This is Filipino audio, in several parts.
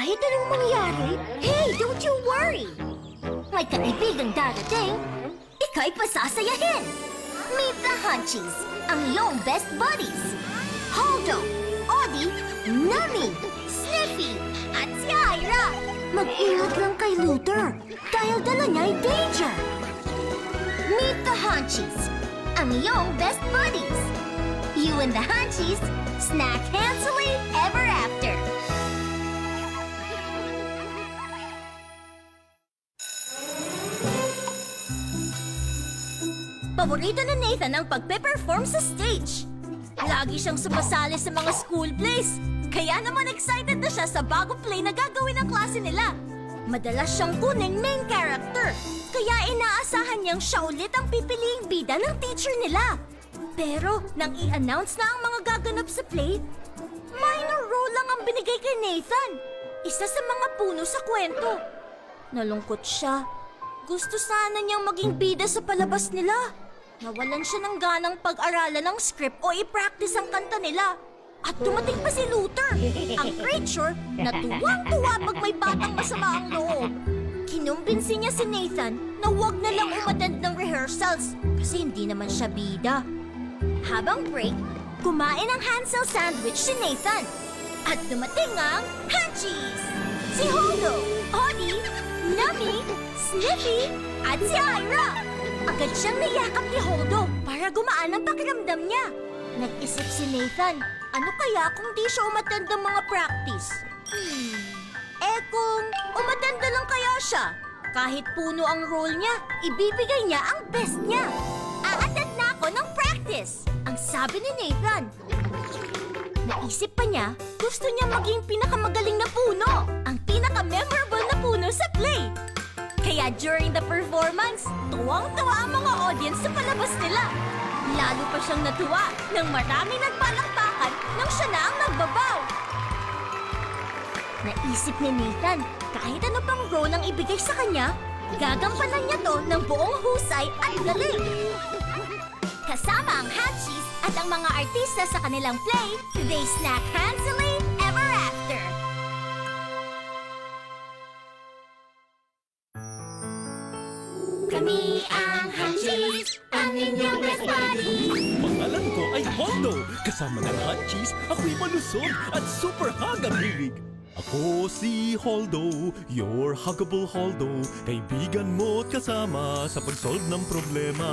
Kahit anong mangyari, hey, don't you worry! May kaibigang darating, ikaw'y pasasayahin! Meet the Hunchies, ang iyong best buddies! Holdo, Audie, Nami, Sniffy, at si Ira! Mag-ingat lang kay Luther dahil dala niya'y danger! Meet the Hunchies, ang iyong best buddies! You and the Hunchies, snack handsily ever after! Paborito na Nathan ang pagpe-perform sa stage. Lagi siyang sumasali sa mga school plays. Kaya naman excited na siya sa bagong play na gagawin ng klase nila. Madalas siyang kuning main character. Kaya inaasahan niyang siya ulit ang pipiliing bida ng teacher nila. Pero nang i-announce na ang mga gaganap sa play, minor role lang ang binigay kay Nathan. Isa sa mga puno sa kwento. Nalungkot siya. Gusto sana niyang maging bida sa palabas nila. Nawalan siya ng ganang pag-aralan ng script o i-practice ang kanta nila. At dumating pa si Luther, ang creature na tuwang-tuwa pag may batang masama ang loob. Kinumbinsi niya si Nathan na huwag na lang umattend ng rehearsals kasi hindi naman siya bida. Habang break, kumain ng Hansel sandwich si Nathan. At dumating ang Hunchies! Si Holdo, Audie, Nami, Sniffy, at si Ira! Agad siyang niyakap ni Holdo para gumaan ang pakiramdam niya. Nag-isip si Nathan, ano kaya kung di siya umattend ng mga practice? Kung umattend na lang kaya siya, kahit puno ang role niya, ibibigay niya ang best niya. A-attend na ako ng practice, ang sabi ni Nathan. Naisip pa niya, gusto niya maging pinakamagaling na puno, ang pinaka-memorable na puno sa play. Kaya during the performance, tuwang-tuwa ang mga audience sa palabas nila. Lalo pa siyang natuwa nang marami nagpalakpakan nang siya na ang nagbabaw. Naisip ni Nathan, kahit ano pang role ang ibigay sa kanya, gagampanan niya to ng buong husay at galing. Kasama ang Hunchies at ang mga artista sa kanilang play, they snack handsily ever after. Kami ang Hunchies, ang inyong best buddies. Pangalan ko ay Holdo. Kasama ng Hunchies, ako'y malusog at super hug ang hilig. Ako si Holdo, your huggable Holdo. Kaibigan mo at kasama sa pag-solve ng problema.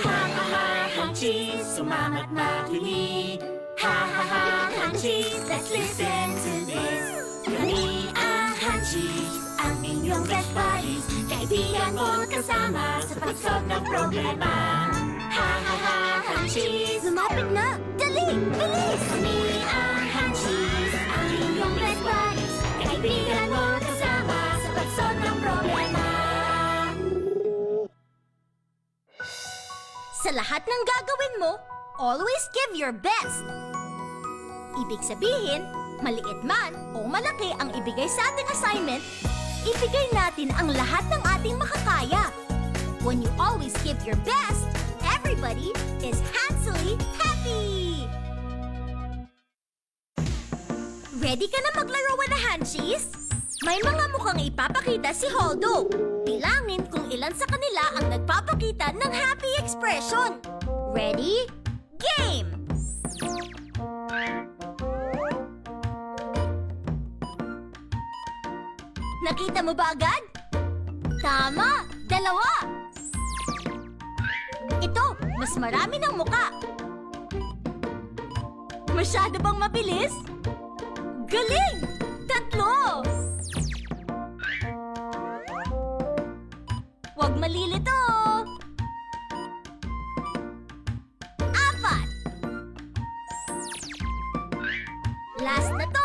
Ha ha ha, Hunchies, sumama't makinig. Ha ha ha, Hunchies, let's listen to this. Kami ang Hunchies, ang inyong best buddies. Kaibigan mo at kasama sa pag-solve ng problema. Ha ha ha, Hunchies, Lumapit na! Dali! Bilis! kami ang Hunchies, ang inyong best buddies. Kaibigan mo at kasama sa pag-solve ng problema. Sa lahat ng gagawin mo, always give your best. Ibig sabihin, maliit man o malaki ang ibigay sa ating assignment, ibigay natin ang lahat ng ating makakaya. When you always give your best, everybody is handsily happy! Ready ka na maglaro with the Hunchies? May mga mukhang ipapakita si Holdo. Bilangin kung ilan sa kanila ang nagpapakita ng happy expression. Ready? Game! Nakita mo ba agad? Tama! 2! Ito, mas marami ng muka. Masyado bang mabilis? Galing! 3! Huwag malilito! 4! Last na to!